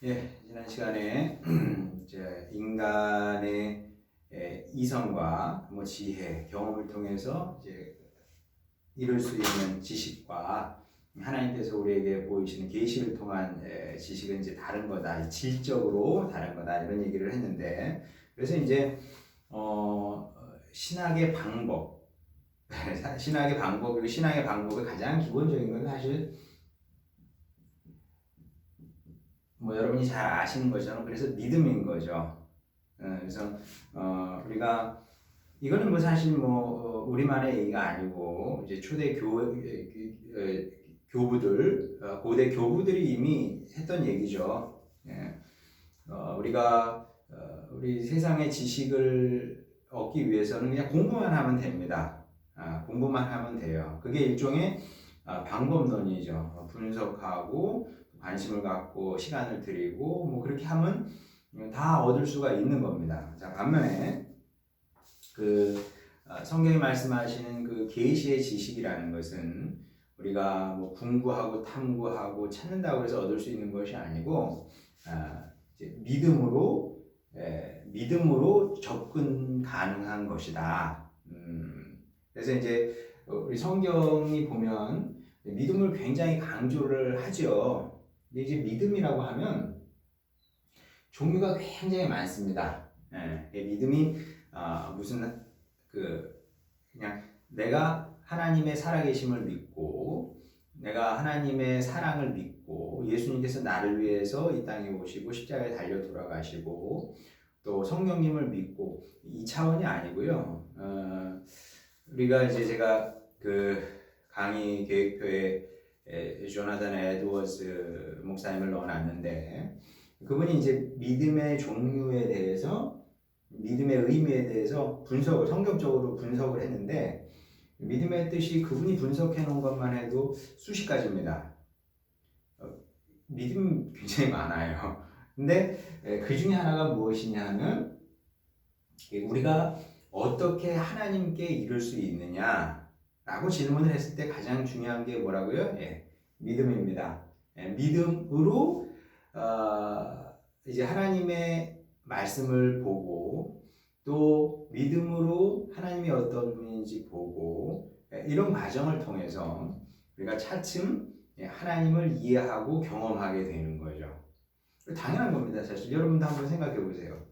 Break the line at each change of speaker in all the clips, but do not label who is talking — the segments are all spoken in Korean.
예, 지난 시간에 이제 인간의 이성과 지혜, 경험을 통해서 이제 이룰 수 있는 지식과 하나님께서 우리에게 보이시는 계시를 통한 지식은 이제 다른 거다, 질적으로 다른 거다 이런 얘기를 했는데, 그래서 이제 신학의 방법, 신학의 방법 그리고 신앙의 방법의 가장 기본적인 건 사실 여러분이 잘 아시는 것처럼 그래서 믿음인 거죠. 그래서 우리가 이거는 사실 우리만의 얘기가 아니고 이제 초대 교부들 고대 교부들이 이미 했던 얘기죠. 예. 우리가 우리 세상의 지식을 얻기 위해서는 그냥 공부만 하면 됩니다. 공부만 하면 돼요. 그게 일종의 방법론이죠. 분석하고 관심을 갖고 시간을 들이고 그렇게 하면 다 얻을 수가 있는 겁니다. 자, 반면에 그 성경이 말씀하시는 그 계시의 지식이라는 것은 우리가 궁구하고 탐구하고 찾는다고 해서 얻을 수 있는 것이 아니고 이제 믿음으로 접근 가능한 것이다. 그래서 이제 우리 성경이 보면 믿음을 굉장히 강조를 하죠. 근데 이제 믿음이라고 하면 종류가 굉장히 많습니다. 믿음이 무슨 그냥 내가 하나님의 살아계심을 믿고 내가 하나님의 사랑을 믿고 예수님께서 나를 위해서 이 땅에 오시고 십자가에 달려 돌아가시고 또 성령님을 믿고 이 차원이 아니고요. 우리가 이제 제가 그 강의 계획표에 조나단 에드워즈 목사님을 넣어놨는데 그분이 이제 믿음의 종류에 대해서 믿음의 의미에 대해서 성경적으로 분석을 했는데 믿음의 뜻이 그분이 분석해 놓은 것만 해도 수십 가지입니다. 믿음 굉장히 많아요. 근데 그 중에 하나가 무엇이냐 하면 우리가 어떻게 하나님께 이룰 수 있느냐라고 질문을 했을 때 가장 중요한 게 뭐라고요? 믿음입니다. 믿음으로 이제 하나님의 말씀을 보고 또 믿음으로 하나님이 어떤 분인지 보고 이런 과정을 통해서 우리가 차츰 하나님을 이해하고 경험하게 되는 거죠. 당연한 겁니다. 사실 여러분도 한번 생각해 보세요.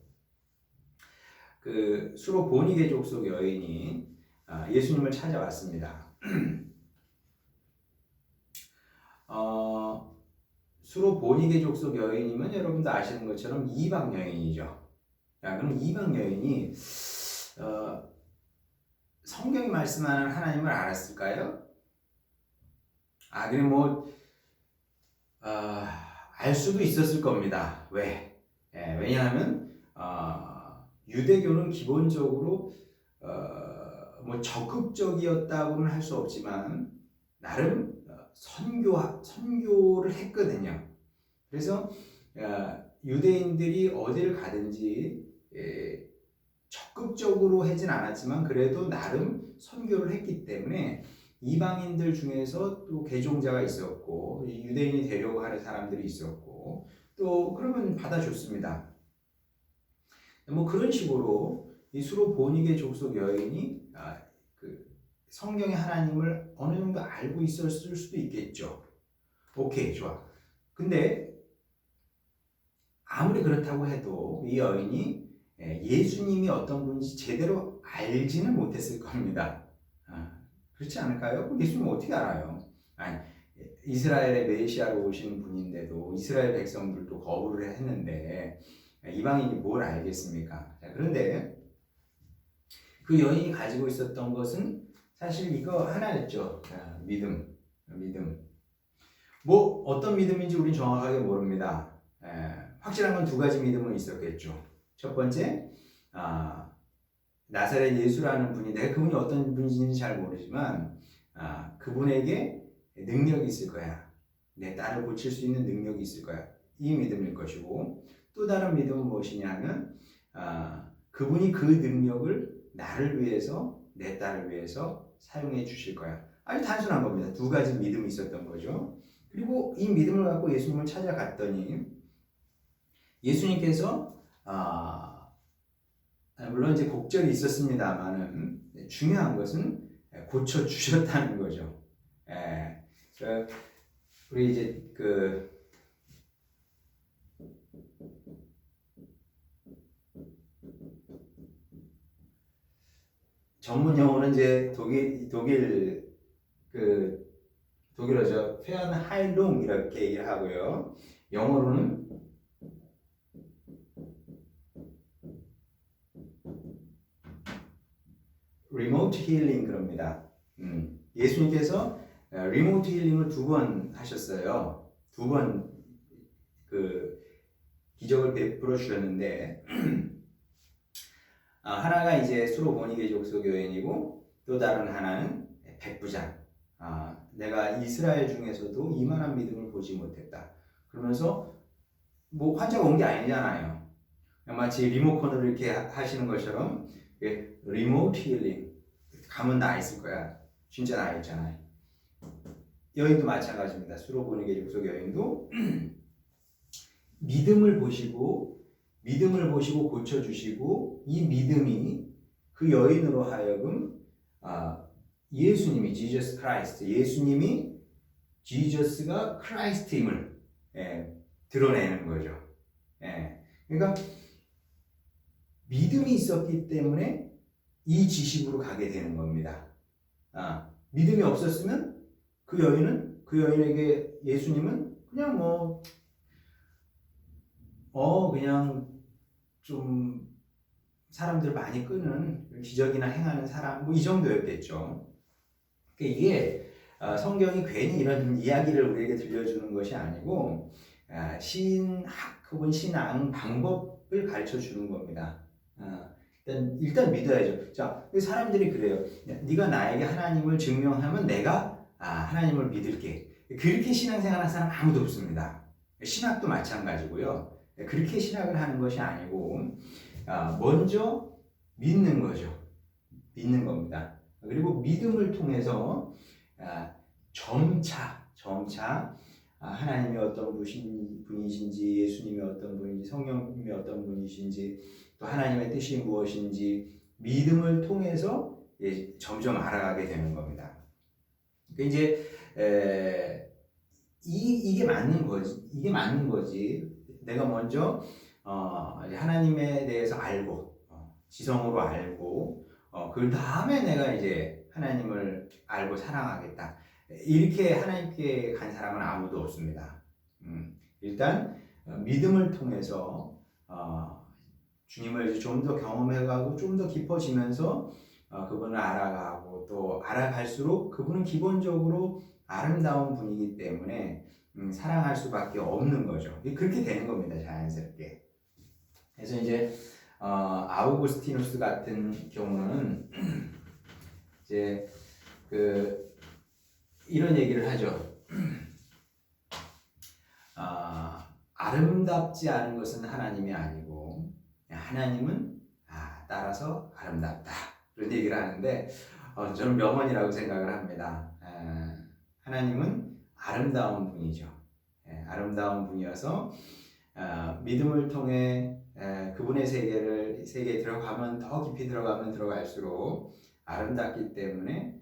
그 수로 보니게족 속 여인이 예수님을 찾아왔습니다. 수로 보니게족 속 여인이면 여러분도 아시는 것처럼 이방 여인이죠. 그럼 이방 여인이 성경이 말씀하는 하나님을 알았을까요? 그럼 알 수도 있었을 겁니다. 왜? 왜냐하면 유대교는 기본적으로 적극적이었다고는 할 수 없지만 나름 선교를 했거든요. 그래서 유대인들이 어디를 가든지 적극적으로 하진 않았지만 그래도 나름 선교를 했기 때문에 이방인들 중에서 또 개종자가 있었고 유대인이 되려고 하는 사람들이 있었고 또 그러면 받아줬습니다. 그런 식으로 이 수로 보니게 족속 여인이 그 성경의 하나님을 어느 정도 알고 있었을 수도 있겠죠. 오케이, 좋아. 근데 아무리 그렇다고 해도 이 여인이 예수님이 어떤 분인지 제대로 알지는 못했을 겁니다. 그렇지 않을까요? 예수님 어떻게 알아요? 이스라엘의 메시아로 오시는 분인데도 이스라엘 백성들도 거부를 했는데 이방인이 뭘 알겠습니까? 그런데 그 여인이 가지고 있었던 것은 사실 이거 하나였죠. 믿음. 어떤 믿음인지 우리는 정확하게 모릅니다. 확실한 건 두 가지 믿음은 있었겠죠. 첫 번째, 나사렛 예수라는 분인데 그분이 어떤 분인지 잘 모르지만 그분에게 능력이 있을 거야. 내 딸을 고칠 수 있는 능력이 있을 거야. 이 믿음일 것이고 또 다른 믿음은 무엇이냐면 그분이 그 능력을 나를 위해서 내 딸을 위해서 사용해 주실 거야. 아주 단순한 겁니다. 두 가지 믿음이 있었던 거죠. 그리고 이 믿음을 갖고 예수님을 찾아갔더니 예수님께서 물론 이제 곡절이 있었습니다만은 중요한 것은 고쳐 주셨다는 거죠. 우리 이제 전문 용어는 이제 독일어죠. 페어하일룽 이렇게 얘기를 하고요. 영어로는 리모트 힐링 그럽니다. 예수님께서 리모트 힐링을 2번 하셨어요. 2번 기적을 베풀어 주셨는데 하나가 이제 수로보니게 족속여인이고 또 다른 하나는 백부장. 내가 이스라엘 중에서도 이만한 믿음을 보지 못했다. 그러면서 뭐 환자가 온 게 아니잖아요. 마치 리모컨을 이렇게 하시는 것처럼 리모트 힐링. 가면 나 있을 거야. 진짜 나 있잖아요. 여인도 마찬가지입니다. 수로보니게 족속 여인도 믿음을 보시고 고쳐주시고 이 믿음이 그 여인으로 하여금 예수님이 지저스 크라이스트, 예수님이 지저스가 크라이스트임을 드러내는 거죠. 그러니까 믿음이 있었기 때문에 이 지식으로 가게 되는 겁니다. 믿음이 없었으면 그 여인에게 예수님은 그냥 그냥 좀 사람들 많이 끄는 기적이나 행하는 사람 이 정도였겠죠. 그러니까 이게 성경이 괜히 이런 이야기를 우리에게 들려주는 것이 아니고 신학 혹은 신앙 방법을 가르쳐 주는 겁니다. 일단 믿어야죠. 자, 사람들이 그래요. 네가 나에게 하나님을 증명하면 내가 하나님을 믿을게. 그렇게 신앙생활하는 사람 아무도 없습니다. 신학도 마찬가지고요. 그렇게 신학을 하는 것이 아니고 먼저 믿는 거죠. 믿는 겁니다. 그리고 믿음을 통해서 점차 하나님이 어떤 분이신지, 예수님이 어떤 분인지, 성령님이 어떤 분이신지, 또 하나님의 뜻이 무엇인지 믿음을 통해서 점점 알아가게 되는 겁니다. 그러니까 이제 이게 맞는 거지. 내가 먼저 하나님에 대해서 알고 지성으로 알고 그 다음에 내가 이제 하나님을 알고 사랑하겠다. 이렇게 하나님께 간 사람은 아무도 없습니다. 일단 믿음을 통해서 주님을 좀 더 경험해가고 좀 더 깊어지면서 그분을 알아가고 또 알아갈수록 그분은 기본적으로 아름다운 분이기 때문에 사랑할 수밖에 없는 거죠. 그렇게 되는 겁니다. 자연스럽게. 그래서 이제 아우구스티누스 같은 경우는 이제 이런 얘기를 하죠. 아름답지 않은 것은 하나님이 아니고 하나님은 따라서 아름답다. 그런 얘기를 하는데 저는 명언이라고 생각을 합니다. 하나님은 아름다운 분이죠. 아름다운 분이어서 믿음을 통해 그분의 세계에 들어가면 더 깊이 들어갈수록 아름답기 때문에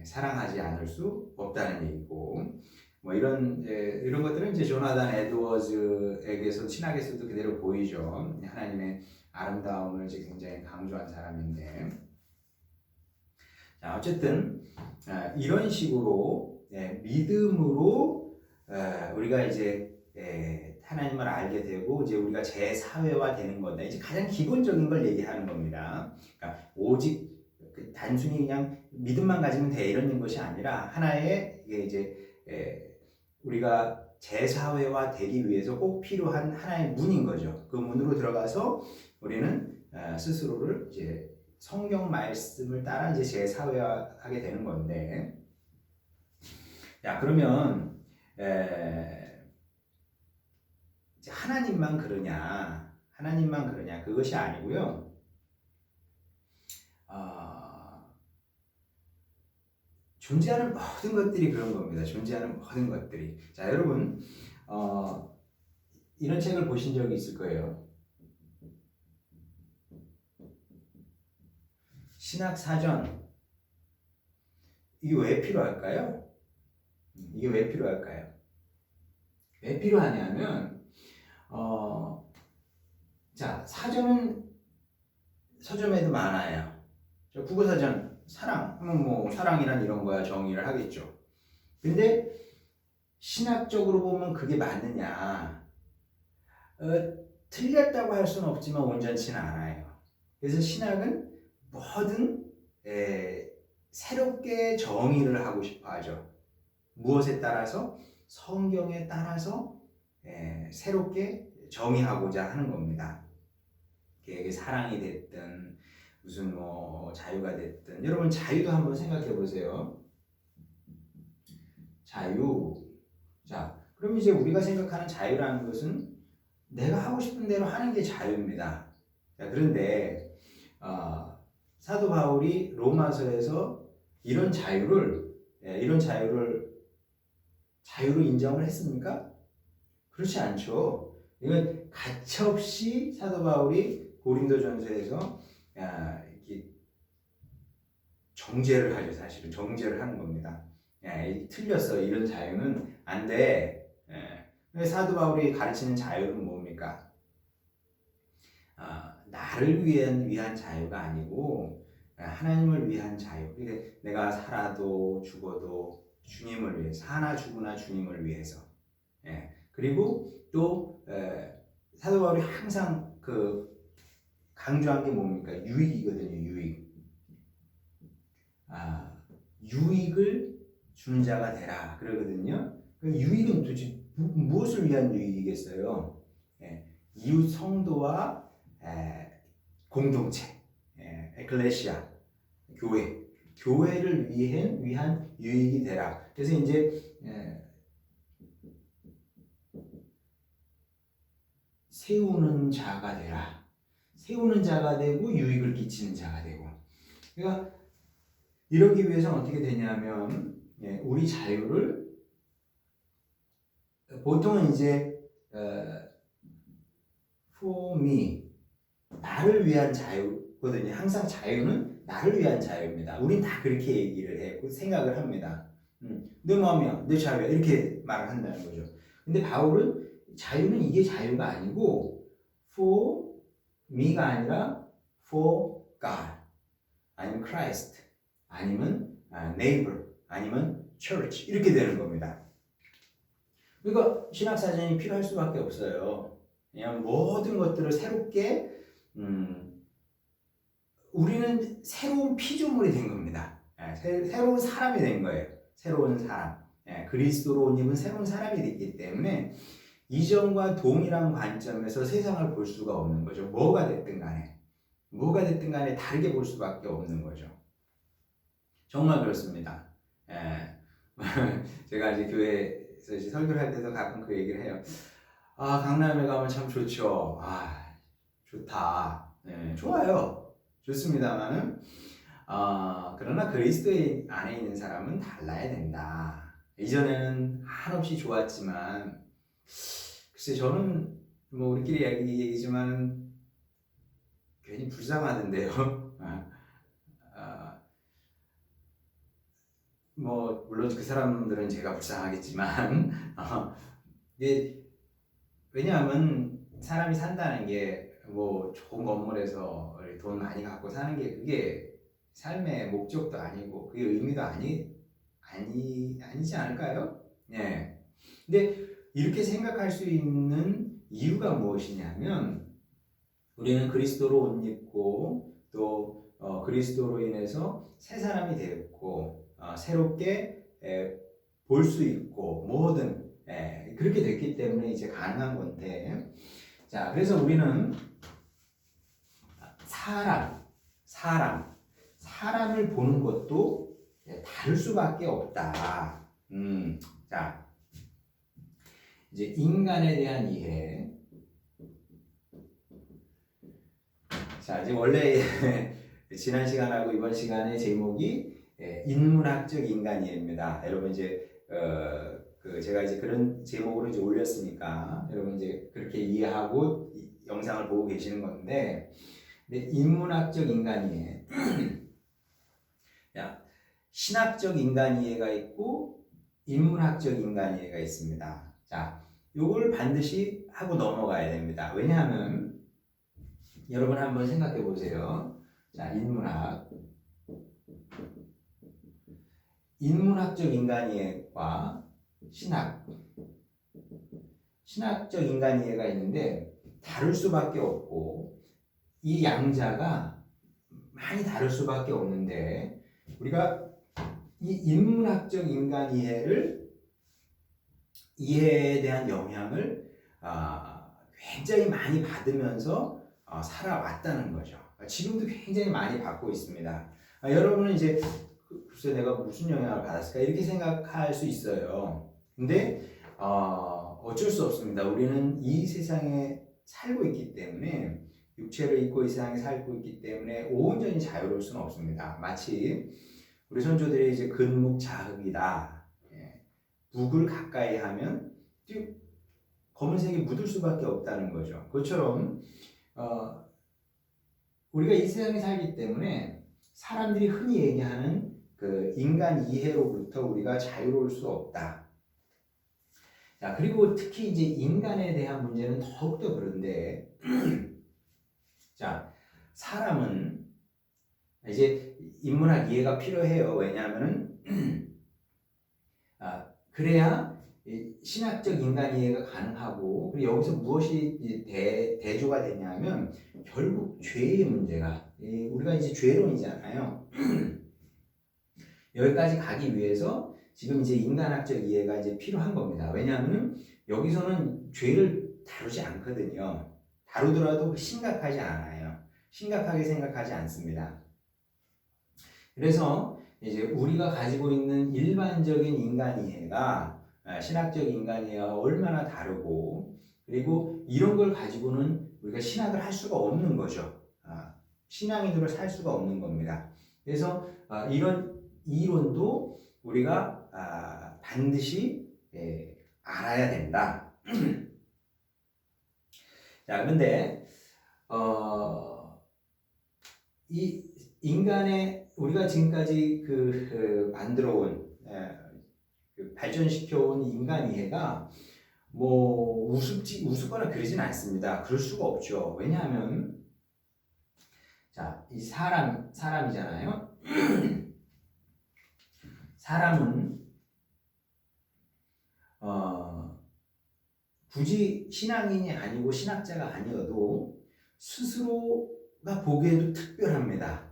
사랑하지 않을 수 없다는 얘기고 이런 것들은 이제 조나단 에드워즈에게서 신학에서도 그대로 보이죠. 하나님의 아름다움을 이제 굉장히 강조한 사람인데 자, 어쨌든 이런 식으로 믿음으로 우리가 이제 하나님을 알게 되고 이제 우리가 제 사회화 되는 건데 이제 가장 기본적인 걸 얘기하는 겁니다. 그러니까 오직 단순히 그냥 믿음만 가지면 돼 이런 것이 아니라 하나의 이제 우리가 재사회화 되기 위해서 꼭 필요한 하나의 문인 거죠. 그 문으로 들어가서 우리는 스스로를 이제 성경 말씀을 따라 이제 재사회화하게 되는 건데, 그러면 이제 하나님만 그러냐 그것이 아니고요. 존재하는 모든 것들이 그런 겁니다. 존재하는 모든 것들이. 자, 여러분, 이런 책을 보신 적이 있을 거예요. 신학사전. 이게 왜 필요할까요? 이게 왜 필요할까요? 왜 필요하냐면 자, 사전은 서점에도 많아요. 국어사전, 사랑 하면 뭐 사랑이란 이런 거야 정의를 하겠죠. 근데 신학적으로 보면 그게 맞느냐? 틀렸다고 할 수는 없지만 온전치는 않아요. 그래서 신학은 뭐든 새롭게 정의를 하고 싶어 하죠. 무엇에 따라서? 성경에 따라서 새롭게 정의하고자 하는 겁니다. 이게 사랑이 됐든 무슨 뭐 자유가 됐든, 여러분 자유도 한번 생각해 보세요. 자유. 자, 그럼 이제 우리가 생각하는 자유라는 것은 내가 하고 싶은 대로 하는 게 자유입니다. 자, 그런데 사도 바울이 로마서에서 이런 자유를 자유로 인정을 했습니까? 그렇지 않죠. 이건 가차없이 사도 바울이 고린도전서에서 이렇게 정죄를 하죠. 사실은 정죄를 하는 겁니다. 틀렸어. 이런 자유는 안 돼. 사도 바울이 가르치는 자유는 뭡니까? 나를 위한 자유가 아니고 하나님을 위한 자유. 그러니까 내가 살아도 죽어도 주님을 위해서, 사나 죽으나 주님을 위해서. 그리고 또 사도 바울이 항상 강조한 게 뭡니까? 유익이거든요. 유익. 유익을 주는 자가 되라 그러거든요. 유익은 도대체 무엇을 위한 유익이겠어요? 이웃 성도와 공동체, 에클레시아, 교회를 위한 유익이 되라. 그래서 이제 세우는 자가 되라. 세우는 자가 되고 유익을 끼치는 자가 되고. 그러니까 이러기 위해서는 어떻게 되냐면 우리 자유를 보통은 이제 for me, 나를 위한 자유거든요. 항상 자유는 나를 위한 자유입니다. 우린 다 그렇게 얘기를 해, 생각을 합니다. 내 마음이야, 내 자유야 이렇게 말을 한다는 거죠. 근데 바울은 자유는 이게 자유가 아니고 for me가 아니라 for God, 아니면 Christ, 아니면 neighbor, 아니면 church 이렇게 되는 겁니다. 그러니까 신학사전이 필요할 수밖에 없어요. 그냥 모든 것들을 새롭게 우리는 새로운 피조물이 된 겁니다. 새로운 사람이 된 거예요. 새로운 사람. 그리스도로 옷 입은 새로운 사람이 됐기 때문에 이전과 동일한 관점에서 세상을 볼 수가 없는 거죠. 뭐가 됐든 간에 다르게 볼 수밖에 없는 거죠. 정말 그렇습니다. 제가 이제 교회에서 이제 설교를 할 때도 가끔 그 얘기를 해요. 강남에 가면 참 좋죠. 좋다. 좋아요. 좋습니다만은 그러나 그리스도 안에 있는 사람은 달라야 된다. 이전에는 한없이 좋았지만 글쎄 저는 뭐 우리끼리 얘기지만 괜히 불쌍하던데요. 뭐 물론 그 사람들은 제가 불쌍하겠지만 왜냐하면 사람이 산다는 게 뭐 좋은 건물에서 돈 많이 갖고 사는 게 그게 삶의 목적도 아니고 그게 의미도 아니지 않을까요? 근데 이렇게 생각할 수 있는 이유가 무엇이냐면 우리는 그리스도로 옷 입고 또 그리스도로 인해서 새 사람이 되었고 새롭게 볼 수 있고 뭐든 그렇게 됐기 때문에 이제 가능한 건데, 자 그래서 우리는 사람을 보는 것도 다를 수밖에 없다. 자 이제 인간에 대한 이해. 자 이제 원래 지난 시간하고 이번 시간의 제목이 인문학적 인간이해입니다. 여러분 이제 제가 이제 그런 제목으로 이제 올렸으니까 여러분 이제 그렇게 이해하고 이 영상을 보고 계시는 건데, 근데 인문학적 인간이해, 신학적 인간이해가 있고 인문학적 인간이해가 있습니다. 자, 요걸 반드시 하고 넘어가야 됩니다. 왜냐하면 여러분 한번 생각해 보세요. 자, 인문학적 인간이해과 신학적 인간이해가 있는데 다를 수밖에 없고 이 양자가 많이 다를 수밖에 없는데 우리가 이 인문학적 인간이해를 이해에 대한 영향을 굉장히 많이 받으면서 살아왔다는 거죠. 지금도 굉장히 많이 받고 있습니다. 여러분은 이제 글쎄 내가 무슨 영향을 받았을까 이렇게 생각할 수 있어요. 근데 어쩔 수 없습니다. 우리는 이 세상에 살고 있기 때문에 육체를 입고 이 세상에 살고 있기 때문에 온전히 자유로울 수는 없습니다. 마치 우리 선조들이 이제 근묵자흑이다. 묵을 가까이 하면 검은색이 묻을 수밖에 없다는 거죠. 그것처럼 우리가 이 세상에 살기 때문에 사람들이 흔히 얘기하는 그 인간 이해로부터 우리가 자유로울 수 없다. 자, 그리고 특히 이제 인간에 대한 문제는 더욱더 그런데, 자, 사람은 이제 인문학 이해가 필요해요. 왜냐하면은 그래야 신학적 인간 이해가 가능하고, 그리고 여기서 무엇이 대조가 되냐면 결국 죄의 문제가, 우리가 이제 죄론이잖아요. 여기까지 가기 위해서 지금 이제 인간학적 이해가 이제 필요한 겁니다. 왜냐하면 여기서는 죄를 다루지 않거든요. 다루더라도 심각하지 않아요. 심각하게 생각하지 않습니다. 그래서 이제 우리가 가지고 있는 일반적인 인간 이해가 신학적 인간 이해와 얼마나 다르고, 그리고 이런 걸 가지고는 우리가 신학을 할 수가 없는 거죠. 신앙인으로 살 수가 없는 겁니다. 그래서 이런 이론도 우리가 반드시 알아야 된다. 자, 근데 이 인간의 우리가 지금까지 만들어온 발전시켜온 인간 이해가 뭐 우습거나 그러진 않습니다. 그럴 수가 없죠. 왜냐하면 자, 이 사람이잖아요. 사람은 굳이 신앙인이 아니고 신학자가 아니어도 스스로가 보기에도 특별합니다.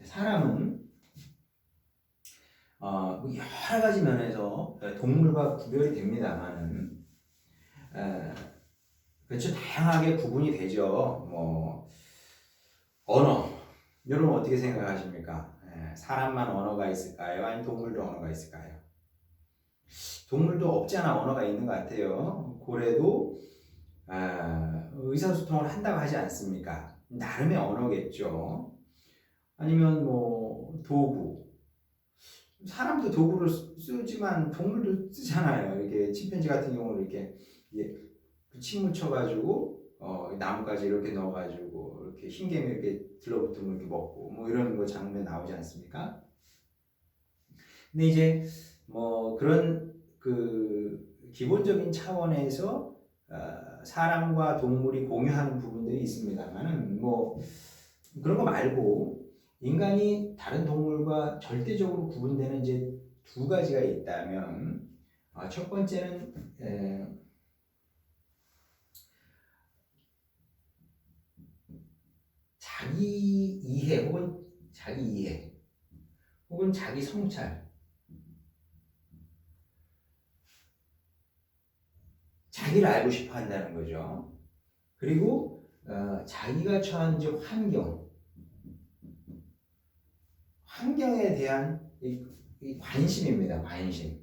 사람은 여러 가지 면에서 동물과 구별이 됩니다만은 그렇죠. 다양하게 구분이 되죠. 뭐 언어, 여러분 어떻게 생각하십니까? 사람만 언어가 있을까요? 아니면 동물도 언어가 있을까요? 동물도 없잖아 언어가 있는 것 같아요. 고래도 의사소통을 한다고 하지 않습니까? 나름의 언어겠죠. 아니면 뭐 도구, 사람도 도구를 쓰지만 동물도 쓰잖아요. 이렇게 침팬지 같은 경우는 이렇게 침 묻혀가지고 나뭇가지 이렇게 넣어가지고 이렇게 흰개미 이렇게 들러붙으면 이렇게 먹고 뭐 이런 거 장면 나오지 않습니까? 근데 이제 뭐 그런 기본적인 차원에서 사람과 동물이 공유하는 부분들이 있습니다만은 뭐 그런 거 말고 인간이 다른 동물과 절대적으로 구분되는 이제 두 가지가 있다면 첫 번째는 자기 이해 혹은 자기 성찰, 자기를 알고 싶어 한다는 거죠. 그리고 자기가 처한 이제 환경에 대한 이 관심입니다. 관심.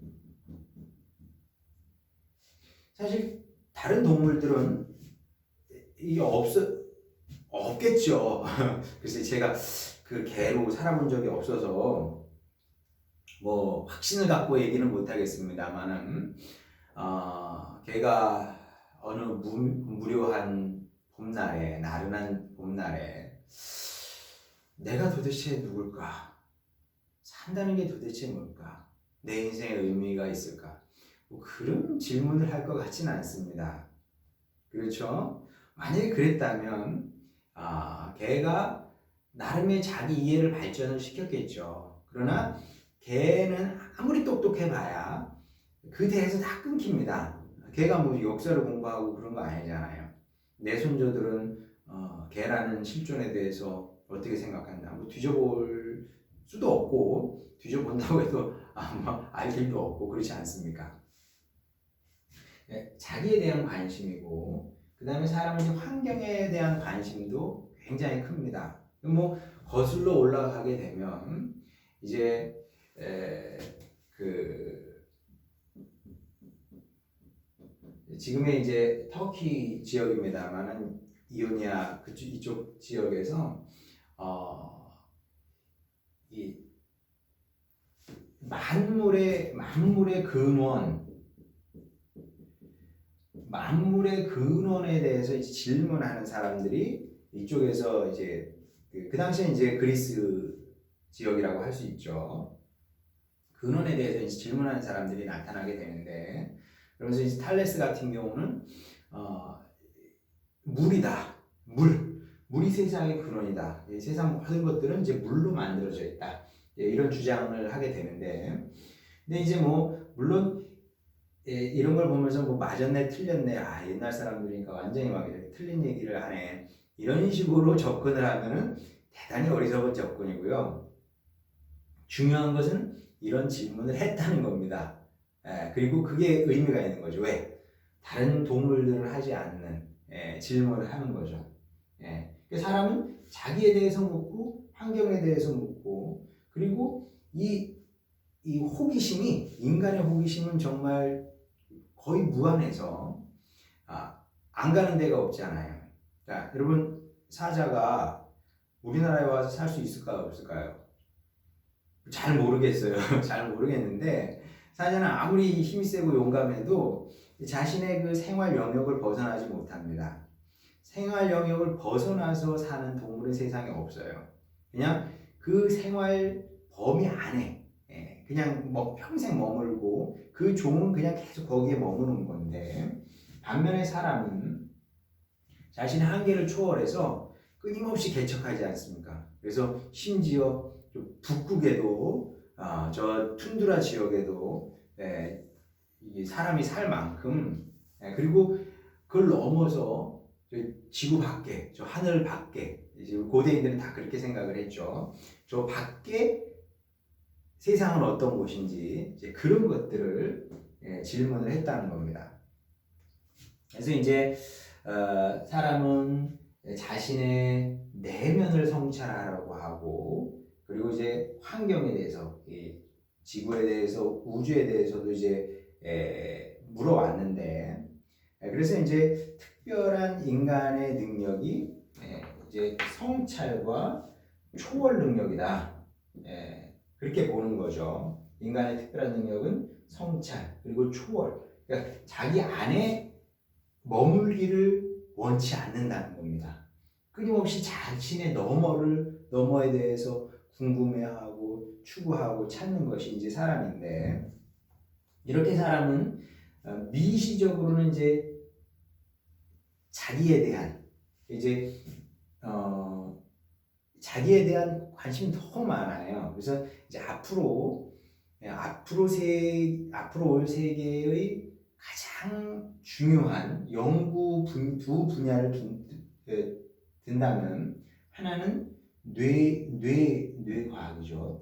사실 다른 동물들은 이게 없겠죠. 그래서 제가 그 개로 살아본 적이 없어서 뭐 확신을 갖고 얘기는 못 하겠습니다만은 개가 어느 무료한 봄날에, 나른한 봄날에 내가 도대체 누굴까? 산다는 게 도대체 뭘까? 내 인생에 의미가 있을까? 뭐 그런 질문을 할 것 같지는 않습니다. 그렇죠? 만약에 그랬다면 걔가 나름의 자기 이해를 발전을 시켰겠죠. 그러나 걔는 아무리 똑똑해봐야 그 대에서 다 끊깁니다. 걔가 뭐 역사를 공부하고 그런 거 아니잖아요. 내 손자들은 걔라는 실존에 대해서 어떻게 생각한다. 뭐 뒤져볼 수도 없고 뒤져본다고 해도 아마 알 길도 없고 그렇지 않습니까? 네, 자기에 대한 관심이고 그 다음에 사람은 환경에 대한 관심도 굉장히 큽니다. 뭐 거슬러 올라가게 되면 이제 그 지금의 이제 터키 지역입니다만은 이오니아 이쪽 지역에서 이 만물의 근원에 대해서 이제 질문하는 사람들이 이쪽에서 이제 그 당시에 이제 그리스 지역이라고 할 수 있죠. 근원에 대해서 이제 질문하는 사람들이 나타나게 되는데, 그러면서 이제 탈레스 같은 경우는 물이다. 물이 세상의 근원이다. 세상 모든 것들은 이제 물로 만들어져 있다. 이런 주장을 하게 되는데, 근데 이제 뭐 물론 이런 걸 보면서 뭐 맞았네 틀렸네 옛날 사람들이니까 완전히 막 이렇게 틀린 얘기를 하네 이런 식으로 접근을 하면은 대단히 어리석은 접근이고요. 중요한 것은 이런 질문을 했다는 겁니다. 그리고 그게 의미가 있는 거죠. 왜? 다른 동물들은 하지 않는 질문을 하는 거죠. 사람은 자기에 대해서 묻고 환경에 대해서 묻고 그리고 이 호기심이 인간의 호기심은 정말 거의 무한해서 안 가는 데가 없잖아요. 자, 여러분 사자가 우리나라에 와서 살 수 있을까요? 없을까요? 잘 모르겠어요. 잘 모르겠는데 사자는 아무리 힘이 세고 용감해도 자신의 그 생활 영역을 벗어나지 못합니다. 생활 영역을 벗어나서 사는 동물은 세상에 없어요. 그냥 그 생활 범위 안에 그냥 뭐 평생 머물고 그 종은 그냥 계속 거기에 머무는 건데 반면에 사람은 자신의 한계를 초월해서 끊임없이 개척하지 않습니까? 그래서 심지어 북극에도 저 툰드라 지역에도 이 사람이 살 만큼 그리고 그걸 넘어서 지구 밖에 저 하늘 밖에 고대인들은 다 그렇게 생각을 했죠. 저 밖에 세상은 어떤 곳인지 이제 그런 것들을 질문을 했다는 겁니다. 그래서 이제 사람은 자신의 내면을 성찰하라고 하고 그리고 이제 환경에 대해서 지구에 대해서 우주에 대해서도 이제 물어왔는데 그래서 이제 특별한 인간의 능력이 이제 성찰과 초월 능력이다. 그렇게 보는 거죠. 인간의 특별한 능력은 성찰 그리고 초월. 그러니까 자기 안에 머물기를 원치 않는다는 겁니다. 끊임없이 자신의 너머에 대해서 궁금해하고 추구하고 찾는 것이 이제 사람인데 이렇게 사람은 미시적으로는 이제 자기에 대한 자기에 대한 관심이 너무 많아요. 그래서 이제 앞으로 올 세계의 가장 중요한 두 분야를 든다면 하나는 뇌과학이죠.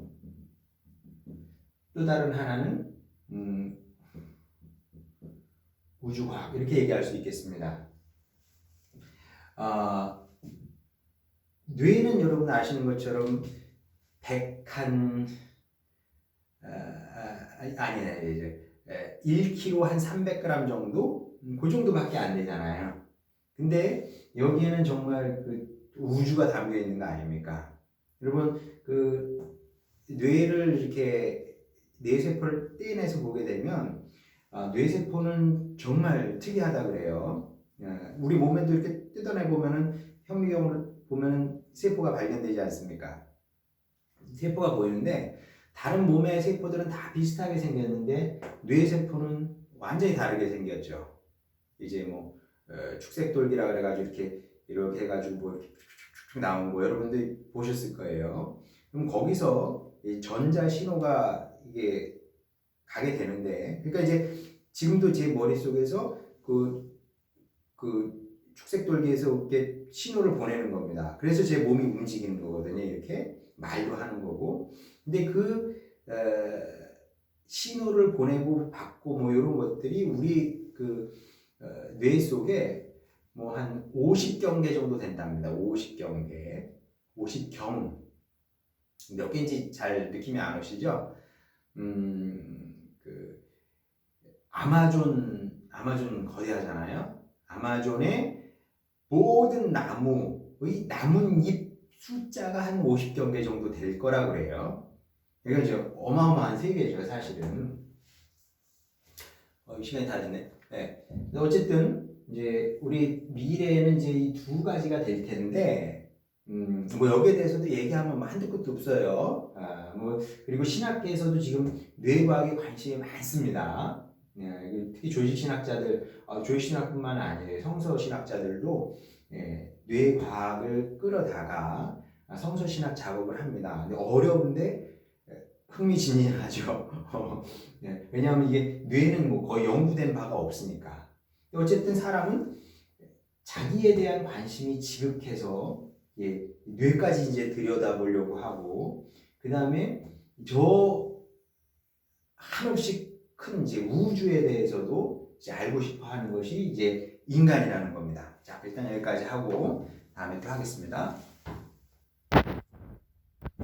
또 다른 하나는 우주과학 이렇게 얘기할 수 있겠습니다. 뇌는 여러분 아시는 것처럼 1kg 한 300g 정도? 그 정도밖에 안 되잖아요. 근데 여기에는 정말 그 우주가 담겨 있는 거 아닙니까? 여러분 그 뇌를 이렇게 뇌세포를 떼내서 보게 되면 뇌세포는 정말 특이하다 그래요. 우리 몸에도 이렇게 뜯어내 보면은 현미경으로 보면은 세포가 발견되지 않습니까? 세포가 보이는데 다른 몸의 세포들은 다 비슷하게 생겼는데 뇌세포는 완전히 다르게 생겼죠. 이제 뭐 축색돌기라 그래가지고 이렇게 해가지고 뭐 이렇게 쭉 나온 거 여러분들 보셨을 거예요. 그럼 거기서 이 전자 신호가 이게 가게 되는데, 그러니까 이제 지금도 제 머릿속에서 그 축색돌기에서 이렇게 신호를 보내는 겁니다. 그래서 제 몸이 움직이는 거거든요. 이렇게 말도 하는 거고. 근데 신호를 보내고 받고 뭐 이런 것들이 우리 뇌 속에 뭐 한 50경계 정도 된답니다. 50경계. 50경. 몇 개인지 잘 느낌이 안 오시죠? 아마존 거대하잖아요. 아마존의 모든 나무의 나뭇잎 숫자가 한 50경계 정도 될 거라 그래요. 그러니까 이제 어마어마한 세계죠, 사실은. 시간이 다 됐네. 네. 어쨌든 이제 우리 미래에는 이제 이 두 가지가 될 텐데, 뭐 여기에 대해서도 얘기하면 뭐 한두 끝도 없어요. 그리고 신학계에서도 지금 뇌과학에 관심이 많습니다. 특히 조직신학자들, 조직신학뿐만 아니에요. 성서신학자들도 뇌과학을 끌어다가 성서신학 작업을 합니다. 근데 어려운데 흥미진진하죠. 왜냐하면 이게 뇌는 뭐 거의 연구된 바가 없으니까. 어쨌든 사람은 자기에 대한 관심이 지극해서 뇌까지 이제 들여다보려고 하고, 그 다음에 저 한없이 큰 이제 우주에 대해서도 이제 알고 싶어 하는 것이 이제 인간이라는 겁니다. 자, 일단 여기까지 하고 다음에 또 하겠습니다.